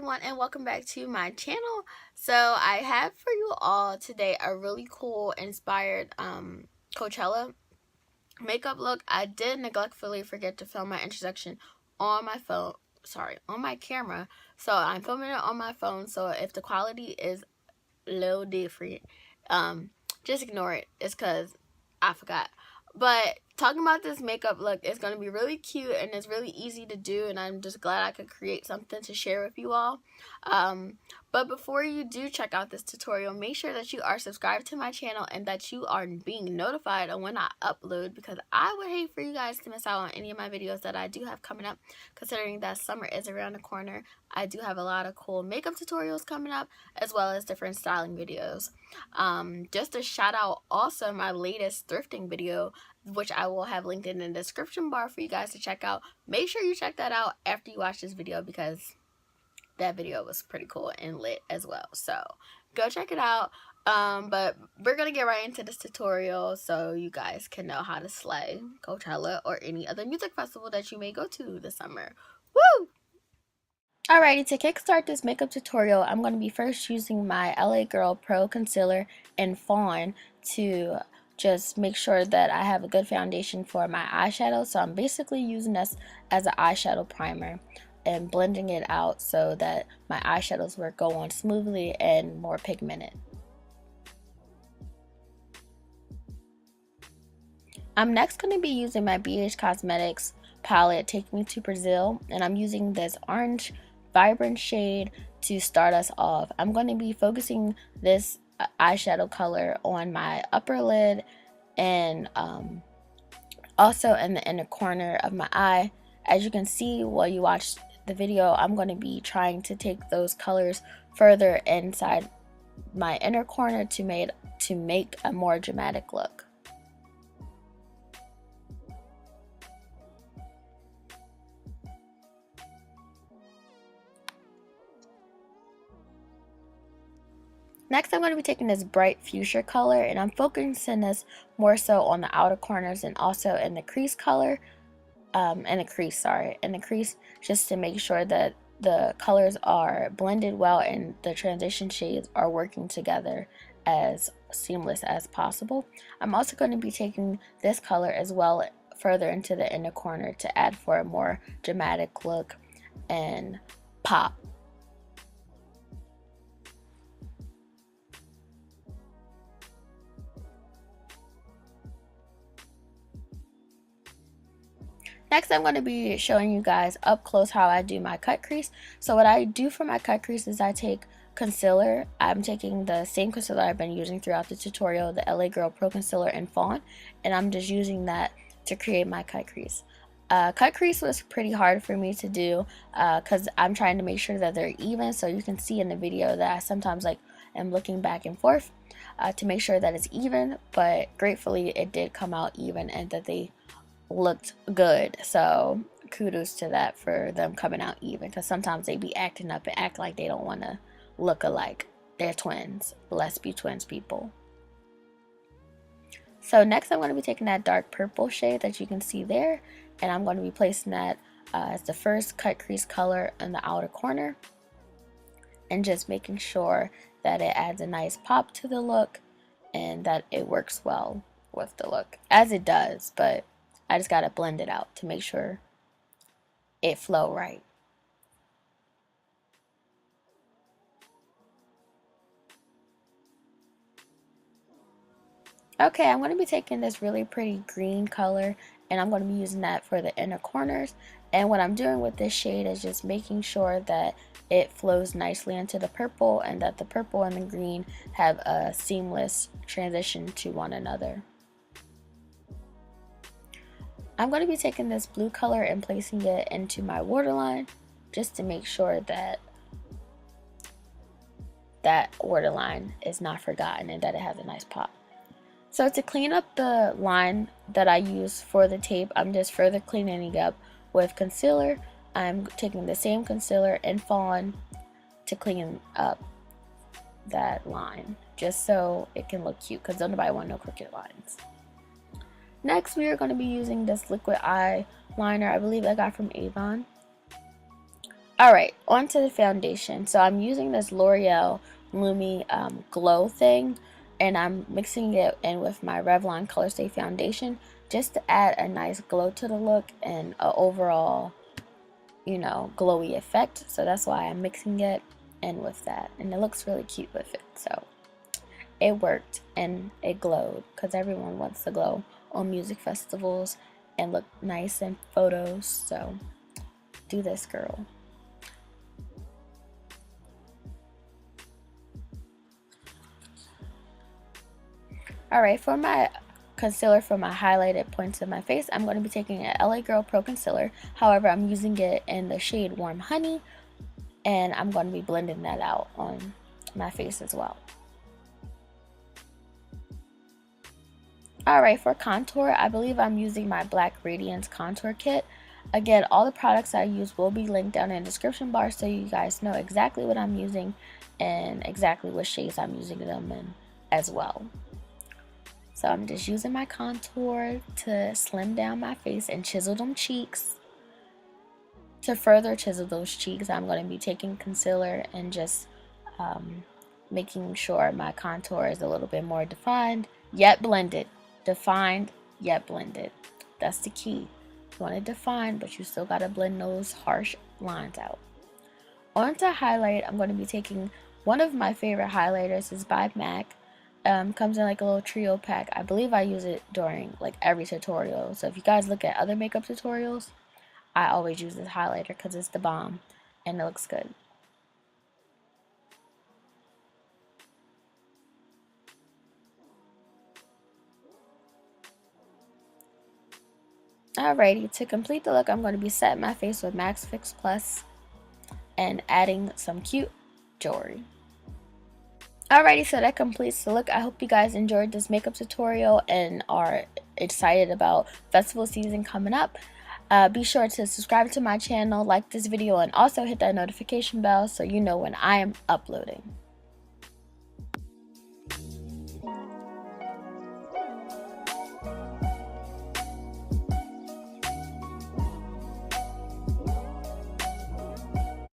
everyone, and welcome back to my channel. So I have for you all today a really cool inspired Coachella makeup look. I did neglectfully forget to film my introduction on my phone, on my camera. So I'm filming it on my phone, so if the quality is a little different, just ignore it. It's because I forgot. But talking about this makeup look, it's going to be really cute and it's really easy to do, and I'm just glad I could create something to share with you all. But before you do check out this tutorial, make sure that you are subscribed to my channel and that you are being notified on when I upload, because I would hate for you guys to miss out on any of my videos that I do have coming up, considering that summer is around the corner. I do have a lot of cool makeup tutorials coming up, as well as different styling videos. Just a shout out also my latest thrifting video, which I will have linked in the description bar for you guys to check out. Make sure you check that out after you watch this video, because that video was pretty cool and lit as well. So go check it out. But we're gonna get right into this tutorial so you guys can know how to slay Coachella or any other music festival that you may go to this summer. Woo! Alrighty, to kickstart this makeup tutorial, I'm going to be first using my LA Girl Pro Concealer in Fawn to just make sure that I have a good foundation for my eyeshadow. So I'm basically using this as an eyeshadow primer and blending it out so that my eyeshadows will go on smoothly and more pigmented. I'm next going to be using my BH Cosmetics palette, Take Me to Brazil, and I'm using this orange vibrant shade to start us off. I'm going to be focusing this eyeshadow color on my upper lid and also in the inner corner of my eye. As you can see while you watch the video, I'm going to be trying to take those colors further inside my inner corner to make a more dramatic look. Next, I'm going to be taking this bright fuchsia color, and I'm focusing this more so on the outer corners and also in the crease color, in the crease, just to make sure that the colors are blended well and the transition shades are working together as seamless as possible. I'm also going to be taking this color as well further into the inner corner to add for a more dramatic look and pop. Next, I'm going to be showing you guys up close how I do my cut crease. So what I do for my cut crease is I take concealer. I'm taking the same concealer I've been using throughout the tutorial, the LA Girl Pro Concealer in Fawn, and I'm just using that to create my cut crease. Cut crease was pretty hard for me to do because I'm trying to make sure that they're even, so you can see in the video that I sometimes am looking back and forth to make sure that it's even, but gratefully it did come out even and that they looked good. So kudos to that for them coming out even, because sometimes they be acting up and act like they don't want to look alike. They're twins. Let's be twins, people. So next I'm going to be taking that dark purple shade that you can see there, and I'm going to be placing that as the first cut crease color in the outer corner, and just making sure that it adds a nice pop to the look and that it works well with the look, as it does, but I just gotta blend it out to make sure it flow right. Okay, I'm going to be taking this really pretty green color, and I'm going to be using that for the inner corners. And what I'm doing with this shade is just making sure that it flows nicely into the purple and that the purple and the green have a seamless transition to one another. I'm going to be taking this blue color and placing it into my waterline just to make sure that that waterline is not forgotten and that it has a nice pop. So to clean up the line that I use for the tape, I'm just further cleaning it up with concealer. I'm taking the same concealer in Fawn to clean up that line, just so it can look cute, because nobody wants no crooked lines. Next, we are going to be using this liquid eyeliner. I believe I got from Avon. Alright, on to the foundation. So I'm using this L'Oreal Lumi Glow thing, and I'm mixing it in with my Revlon COLORSTAY foundation just to add a nice glow to the look and an overall, you know, glowy effect. So that's why I'm mixing it in with that, and it looks really cute with it. So it worked and it glowed, because everyone wants to glow on music festivals and look nice in photos. So do this, girl. Alright, for my concealer for my highlighted points of my face, I'm going to be taking an LA Girl Pro Concealer. However, I'm using it in the shade Warm Honey, and I'm going to be blending that out on my face as well. Alright, for contour, I believe I'm using my Black Radiance Contour Kit. Again, all the products I use will be linked down in the description bar, so you guys know exactly what I'm using and exactly what shades I'm using them in as well. So I'm just using my contour to slim down my face and chisel them cheeks. To further chisel those cheeks, I'm going to be taking concealer and just making sure my contour is a little bit more defined, yet blended. Defined, yet blended. That's the key. You want to define, but you still got to blend those harsh lines out. On to highlight, I'm going to be taking one of my favorite highlighters. Is by MAC. Comes in like a little trio pack. I believe I use it during like every tutorial. So if you guys look at other makeup tutorials, I always use this highlighter because it's the bomb and it looks good. Alrighty, to complete the look, I'm going to be setting my face with Max Fix Plus and adding some cute jewelry. Alrighty, so that completes the look. I hope you guys enjoyed this makeup tutorial and are excited about festival season coming up. Be sure to subscribe to my channel, like this video, and also hit that notification bell so you know when I am uploading.